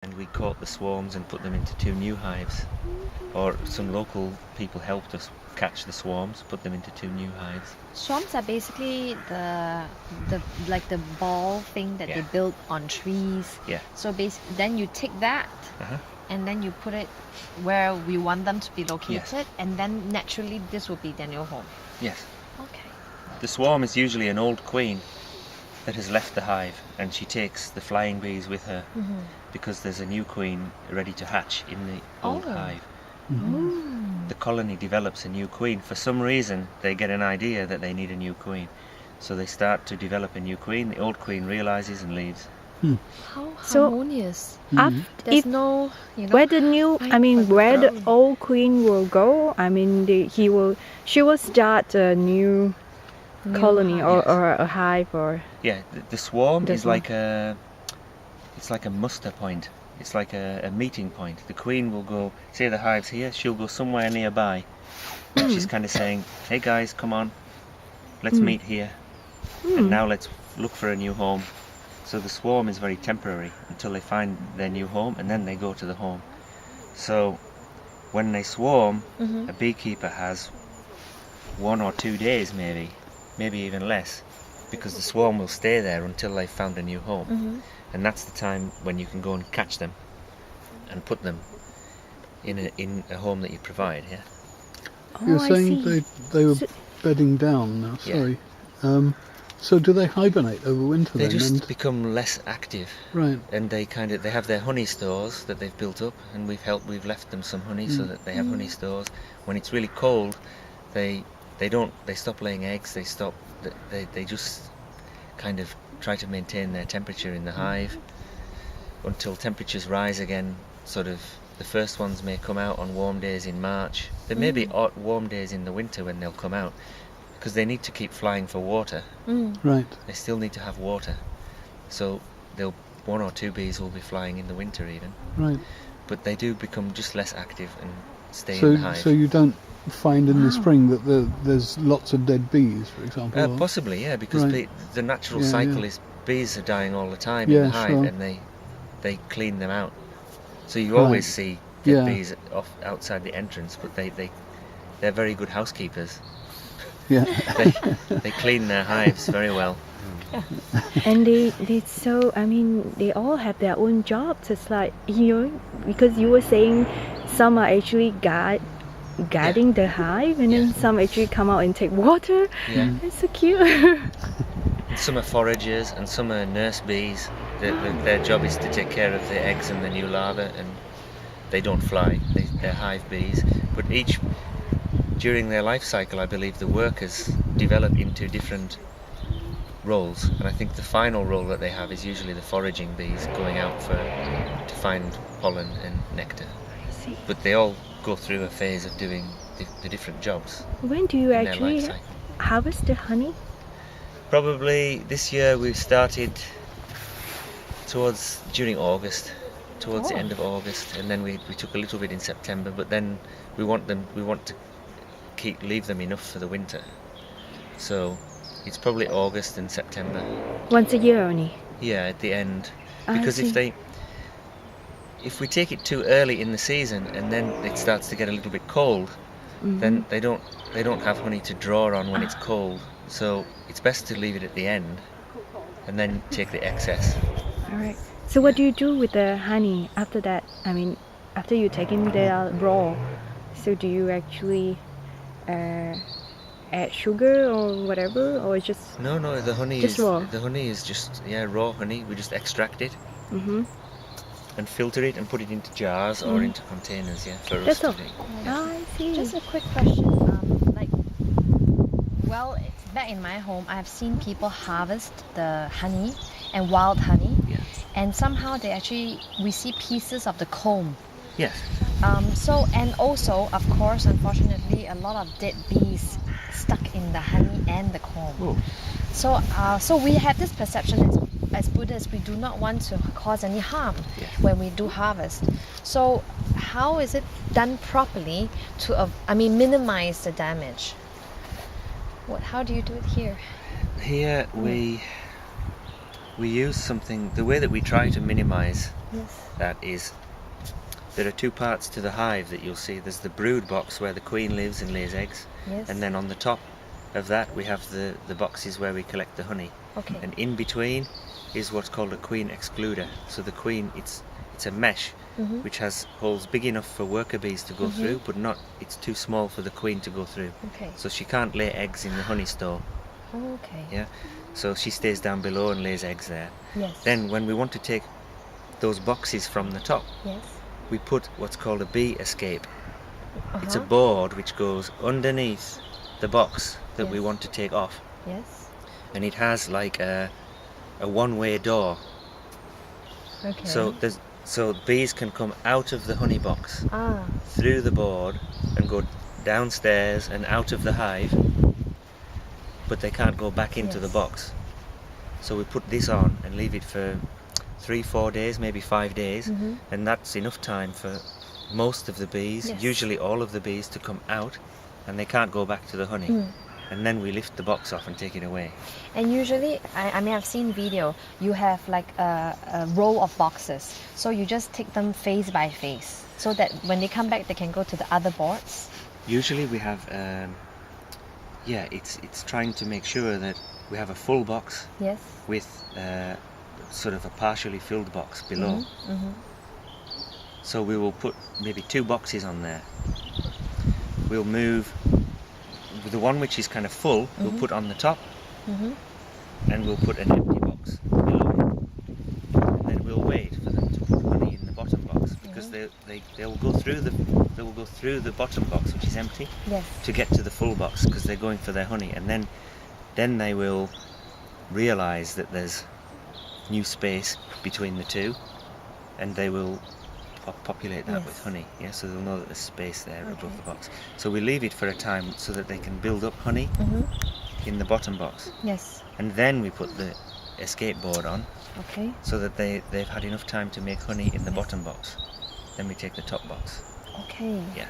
and we caught the swarms and put them into 2 new hives. Or some local people helped us catch the swarms, put them into 2 new hives. Swarms are basically the like the ball thing that they Yeah. build on trees. Yeah. So then you take that Uh-huh. and then you put it where we want them to be located, and then naturally this will be their new home. Yes. Okay. The swarm is usually an old queen that has left the hive, and she takes the flying bees with her because there's a new queen ready to hatch in the old Oh. hive. Mm. The colony develops a new queen. For some reason, they get an idea that they need a new queen. So they start to develop a new queen. The old queen realizes and leaves. How So- harmonious. If There's no, where the new, fight I mean, for the where the throne. old queen will go. I mean, she will start a new colony hive. or a hive or. Yeah, the swarm The is swarm. it's like a muster point. It's like a meeting point. The queen will go, say the hive's here, she'll go somewhere nearby. And she's kind of saying, hey guys, come on, let's meet here. And now let's look for a new home. So the swarm is very temporary until they find their new home, and then they go to the home. So when they swarm, a beekeeper has 1 or 2 days maybe even less, because the swarm will stay there until they've found a new home. And that's the time when you can go and catch them and put them in a home that you provide. Yeah. You're I saying see. they were So- bedding down now, Yeah. sorry. So do they hibernate over winter They then? just become less active, Right. and they have their honey stores that they've built up, and we've left them some honey so that they have honey stores. When it's really cold, they stop laying eggs. They just kind of try to maintain their temperature in the hive until temperatures rise again. Sort of the first ones may come out on warm days in March. There may be warm days in the winter when they'll come out, because they need to keep flying for water. Right. They still need to have water, so 1 or 2 bees will be flying in the winter even, Right. but they do become just less active and stay in So the hive. so you don't find in the spring that there's lots of dead bees, for example? or- Possibly, yeah, because Right. the natural Yeah, cycle yeah. is bees are dying all the time in Yeah, the hive, sure. and they clean them out. So you Right. always see dead Yeah. bees outside the entrance, but they're very good housekeepers. Yeah. They clean their hives very well. And they all have their own jobs. It's like, because you were saying some are actually guarding the hive, and then Yeah. some actually come out and take water. Yeah. It's so cute. Some are foragers and some are nurse bees. Their job is to take care of the eggs and the new larvae, and they don't fly. They're hive bees. But during their life cycle, I believe the workers develop into different roles, and I think the final role that they have is usually the foraging bees going out to find pollen and nectar. See. But they all go through a phase of doing the different jobs When do you in their actually life cycle. harvest the honey? Probably this year we've started during August, towards the end of August, and then we took a little bit in September, but then we want to leave them enough for the winter. So it's probably August and September. Once a year only. Yeah, at the end. I Because see. if we take it too early in the season and then it starts to get a little bit cold, then they don't have honey to draw on when it's cold. So it's best to leave it at the end and then take the excess. All right. So what do you do with the honey after that? I mean, after you take in the raw, so do you actually add sugar or whatever, or just? No, the honey Just is raw? the honey is just raw honey. We just extract it Mm-hmm. and filter it and put it into jars or into containers. Yeah, for us That's to all. drink. I see. Just a quick question. Back in my home, I've seen people harvest the honey and wild honey, Yeah. and somehow we see pieces of the comb. Yes. And also, of course, unfortunately, a lot of dead bees stuck in the honey and the comb. Oh. So we have this perception as Buddhists, we do not want to cause any harm Yes. when we do harvest. So how is it done properly to, minimize the damage? How do you do it here? Here we use something. The way that we try to minimize Yes. That is, there are two parts to the hive that you'll see. There's the brood box where the queen lives and lays eggs, Yes. and then on the top of that we have the boxes where we collect the honey. Okay. And in between is what's called a queen excluder. So the queen, it's a mesh Mhm. which has holes big enough for worker bees to go through, but not, it's too small for the queen to go through. Okay. So she can't lay eggs in the honey store. Okay. Yeah. So she stays down below and lays eggs there. Yes. Then when we want to take those boxes from the top, Yes. we put what's called a bee escape. It's a Uh-huh. board which goes underneath the box that we Yes. want to take off, Yes. and it has like a one-way door. Okay. So bees can come out of the honey box, Ah. through the board, and go downstairs and out of the hive, but they can't go back into the Yes. box. So we put this on and leave it for 3-4 days, maybe 5 days, Mhm. and that's enough time for most of the bees, Yes. usually all of the bees, to come out, and they can't go back to the honey. Mm. And then we lift the box off and take it away. And usually, I mean, I've seen video. You have like a row of boxes, so you just take them face by face, so that when they come back, they can go to the other boards. Usually we have, it's trying to make sure that we have a full box Yes. with sort of a partially filled box below. Mm-hmm. So we will put maybe 2 boxes on there. We'll move the one which is kind of full, we'll put on the top, Mm-hmm. and we'll put an empty box below it. And then we'll wait for them to put honey in the bottom box, because they'll go through the bottom box, which is empty, Yes. to get to the full box, because they're going for their honey, and then they will realize that there's new space between the two, and they will populate that with Yes. honey. Yeah, so they'll know that there's space there above Okay. the box. So we leave it for a time so that they can build up honey Mm-hmm. in the bottom box, Yes. and then we put the escape board on Okay. so that they've had enough time to make honey in the bottom box. Then we take the top box. Okay. Yeah.